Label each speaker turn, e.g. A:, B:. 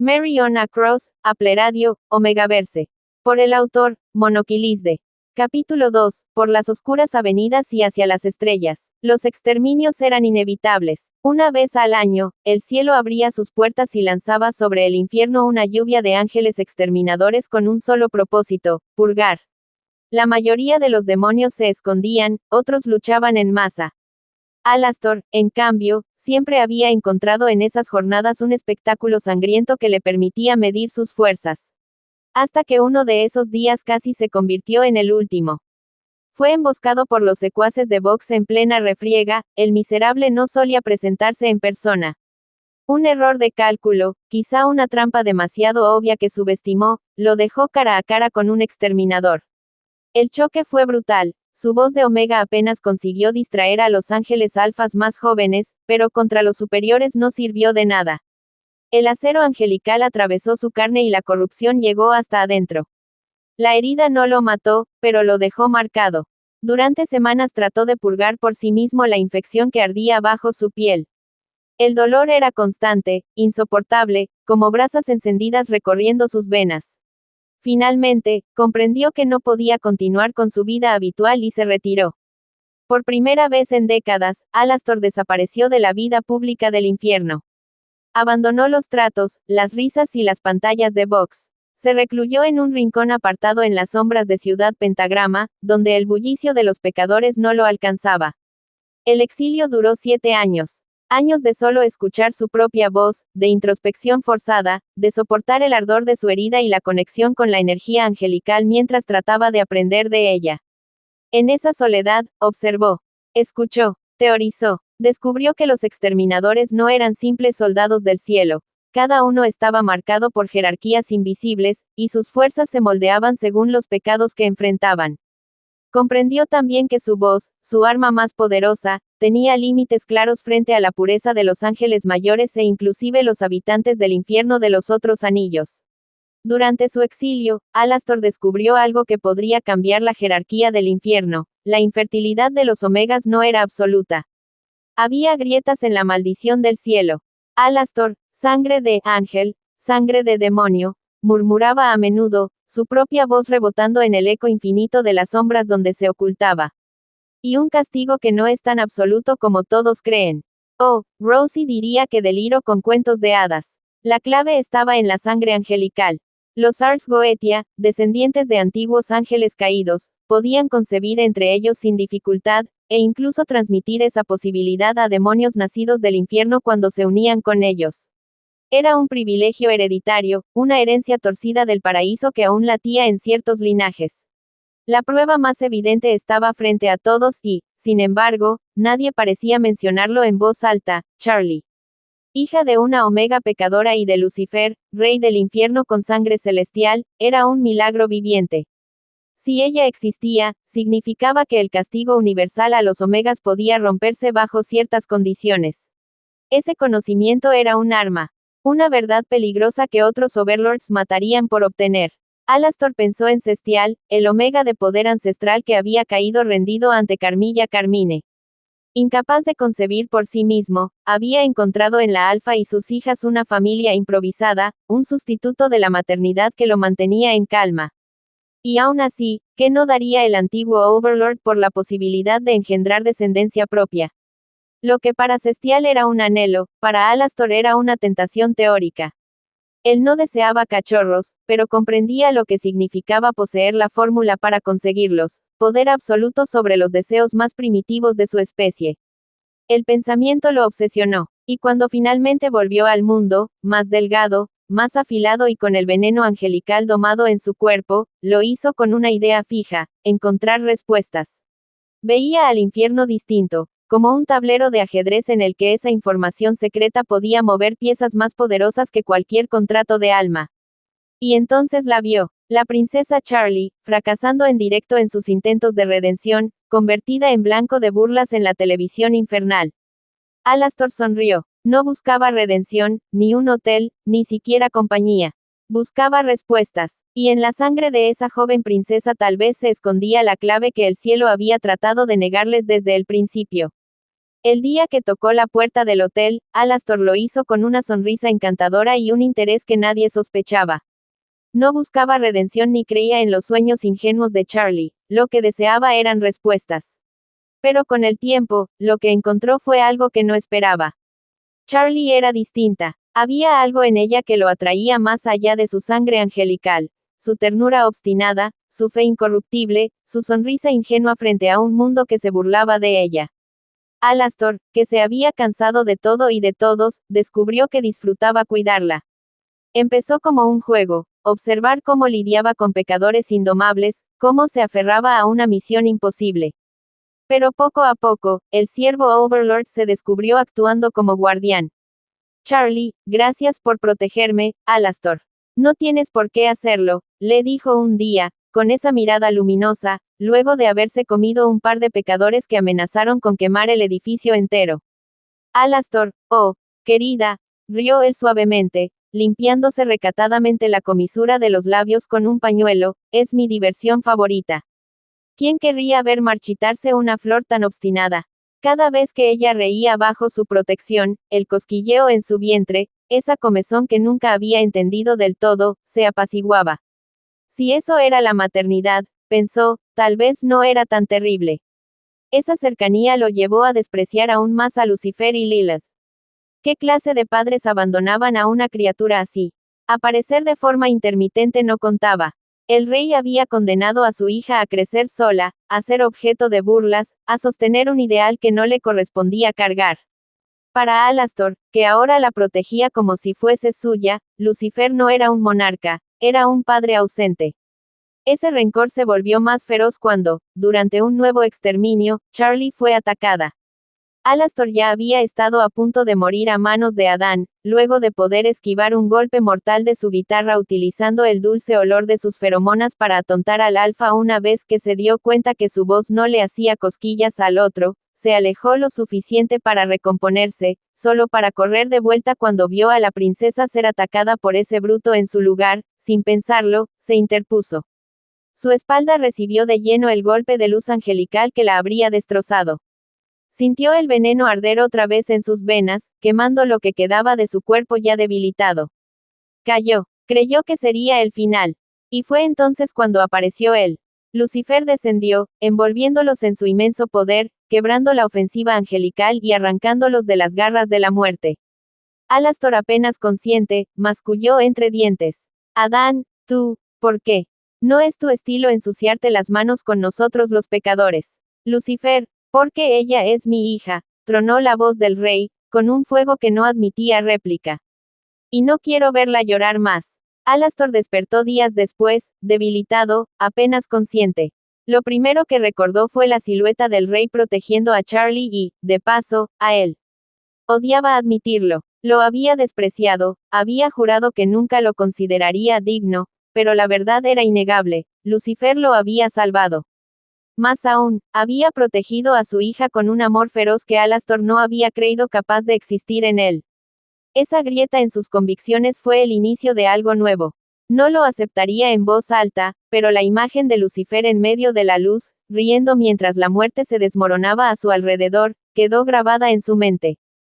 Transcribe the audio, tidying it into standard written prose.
A: Mary on Across, Apleradio, Omegaverse. Por el autor, Monoquilisde. Capítulo 2. Por las oscuras avenidas y hacia las estrellas. Los exterminios eran inevitables. Una vez al año, el cielo abría sus puertas y lanzaba sobre el infierno una lluvia de ángeles exterminadores con un solo propósito: purgar. La mayoría de los demonios se escondían, otros luchaban en masa. Alastor, en cambio, siempre había encontrado en esas jornadas un espectáculo sangriento que le permitía medir sus fuerzas. Hasta que uno de esos días casi se convirtió en el último. Fue emboscado por los secuaces de Vox en plena refriega. El miserable no solía presentarse en persona. Un error de cálculo, quizá una trampa demasiado obvia que subestimó, lo dejó cara a cara con un exterminador. El choque fue brutal. Su voz de Omega apenas consiguió distraer a los ángeles alfas más jóvenes, pero contra los superiores no sirvió de nada. El acero angelical atravesó su carne y la corrupción llegó hasta adentro. La herida no lo mató, pero lo dejó marcado. Durante semanas trató de purgar por sí mismo la infección que ardía bajo su piel. El dolor era constante, insoportable, como brasas encendidas recorriendo sus venas. Finalmente, comprendió que no podía continuar con su vida habitual y se retiró. Por primera vez en décadas, Alastor desapareció de la vida pública del infierno. Abandonó los tratos, las risas y las pantallas de Vox. Se recluyó en un rincón apartado en las sombras de Ciudad Pentagrama, donde el bullicio de los pecadores no lo alcanzaba. El exilio duró 7 años. Años de solo escuchar su propia voz, de introspección forzada, de soportar el ardor de su herida y la conexión con la energía angelical mientras trataba de aprender de ella. En esa soledad, observó, escuchó, teorizó, descubrió que los exterminadores no eran simples soldados del cielo. Cada uno estaba marcado por jerarquías invisibles, y sus fuerzas se moldeaban según los pecados que enfrentaban. Comprendió también que su voz, su arma más poderosa, tenía límites claros frente a la pureza de los ángeles mayores e inclusive los habitantes del infierno de los otros anillos. Durante su exilio, Alastor descubrió algo que podría cambiar la jerarquía del infierno: la infertilidad de los omegas no era absoluta. Había grietas en la maldición del cielo. Alastor, sangre de ángel, sangre de demonio, murmuraba a menudo, su propia voz rebotando en el eco infinito de las sombras donde se ocultaba. Y un castigo que no es tan absoluto como todos creen. Oh, Rosie diría que deliro con cuentos de hadas. La clave estaba en la sangre angelical. Los Ars Goetia, descendientes de antiguos ángeles caídos, podían concebir entre ellos sin dificultad, e incluso transmitir esa posibilidad a demonios nacidos del infierno cuando se unían con ellos. Era un privilegio hereditario, una herencia torcida del paraíso que aún latía en ciertos linajes. La prueba más evidente estaba frente a todos y, sin embargo, nadie parecía mencionarlo en voz alta: Charlie. Hija de una omega pecadora y de Lucifer, rey del infierno con sangre celestial, era un milagro viviente. Si ella existía, significaba que el castigo universal a los omegas podía romperse bajo ciertas condiciones. Ese conocimiento era un arma. Una verdad peligrosa que otros overlords matarían por obtener. Alastor pensó en Cestial, el omega de poder ancestral que había caído rendido ante Carmilla Carmine. Incapaz de concebir por sí mismo, había encontrado en la Alfa y sus hijas una familia improvisada, un sustituto de la maternidad que lo mantenía en calma. Y aún así, ¿qué no daría el antiguo overlord por la posibilidad de engendrar descendencia propia? Lo que para Cestial era un anhelo, para Alastor era una tentación teórica. Él no deseaba cachorros, pero comprendía lo que significaba poseer la fórmula para conseguirlos: poder absoluto sobre los deseos más primitivos de su especie. El pensamiento lo obsesionó, y cuando finalmente volvió al mundo, más delgado, más afilado y con el veneno angelical domado en su cuerpo, lo hizo con una idea fija: encontrar respuestas. Veía al infierno distinto, como un tablero de ajedrez en el que esa información secreta podía mover piezas más poderosas que cualquier contrato de alma. Y entonces la vio, la princesa Charlie, fracasando en directo en sus intentos de redención, convertida en blanco de burlas en la televisión infernal. Alastor sonrió. No buscaba redención, ni un hotel, ni siquiera compañía. Buscaba respuestas, y en la sangre de esa joven princesa tal vez se escondía la clave que el cielo había tratado de negarles desde el principio. El día que tocó la puerta del hotel, Alastor lo hizo con una sonrisa encantadora y un interés que nadie sospechaba. No buscaba redención ni creía en los sueños ingenuos de Charlie, lo que deseaba eran respuestas. Pero con el tiempo, lo que encontró fue algo que no esperaba. Charlie era distinta. Había algo en ella que lo atraía más allá de su sangre angelical, su ternura obstinada, su fe incorruptible, su sonrisa ingenua frente a un mundo que se burlaba de ella. Alastor, que se había cansado de todo y de todos, descubrió que disfrutaba cuidarla. Empezó como un juego, observar cómo lidiaba con pecadores indomables, cómo se aferraba a una misión imposible. Pero poco a poco, el siervo Overlord se descubrió actuando como guardián. Charlie, gracias por protegerme, Alastor. No tienes por qué hacerlo, le dijo un día, con esa mirada luminosa, luego de haberse comido un par de pecadores que amenazaron con quemar el edificio entero. Alastor, oh, querida, rió él suavemente, limpiándose recatadamente la comisura de los labios con un pañuelo, es mi diversión favorita. ¿Quién querría ver marchitarse una flor tan obstinada? Cada vez que ella reía bajo su protección, el cosquilleo en su vientre, esa comezón que nunca había entendido del todo, se apaciguaba. Si eso era la maternidad, pensó, tal vez no era tan terrible. Esa cercanía lo llevó a despreciar aún más a Lucifer y Lilith. ¿Qué clase de padres abandonaban a una criatura así? Aparecer de forma intermitente no contaba. El rey había condenado a su hija a crecer sola, a ser objeto de burlas, a sostener un ideal que no le correspondía cargar. Para Alastor, que ahora la protegía como si fuese suya, Lucifer no era un monarca, era un padre ausente. Ese rencor se volvió más feroz cuando, durante un nuevo exterminio, Charlie fue atacada. Alastor ya había estado a punto de morir a manos de Adán, luego de poder esquivar un golpe mortal de su guitarra utilizando el dulce olor de sus feromonas para atontar al alfa una vez que se dio cuenta que su voz no le hacía cosquillas al otro, se alejó lo suficiente para recomponerse, solo para correr de vuelta cuando vio a la princesa ser atacada por ese bruto en su lugar, sin pensarlo, se interpuso. Su espalda recibió de lleno el golpe de luz angelical que la habría destrozado. Sintió el veneno arder otra vez en sus venas, quemando lo que quedaba de su cuerpo ya debilitado. Cayó. Creyó que sería el final. Y fue entonces cuando apareció él. Lucifer descendió, envolviéndolos en su inmenso poder, quebrando la ofensiva angelical y arrancándolos de las garras de la muerte. Alastor, apenas consciente, masculló entre dientes. Adán, tú, ¿por qué? No es tu estilo ensuciarte las manos con nosotros los pecadores. Lucifer, porque ella es mi hija, tronó la voz del rey, con un fuego que no admitía réplica. Y no quiero verla llorar más. Alastor despertó días después, debilitado, apenas consciente. Lo primero que recordó fue la silueta del rey protegiendo a Charlie y, de paso, a él. Odiaba admitirlo. Lo había despreciado, había jurado que nunca lo consideraría digno, pero la verdad era innegable, Lucifer lo había salvado. Más aún, había protegido a su hija con un amor feroz que Alastor no había creído capaz de existir en él. Esa grieta en sus convicciones fue el inicio de algo nuevo. No lo aceptaría en voz alta, pero la imagen de Lucifer en medio de la luz, riendo mientras la muerte se desmoronaba a su alrededor, quedó grabada en su mente.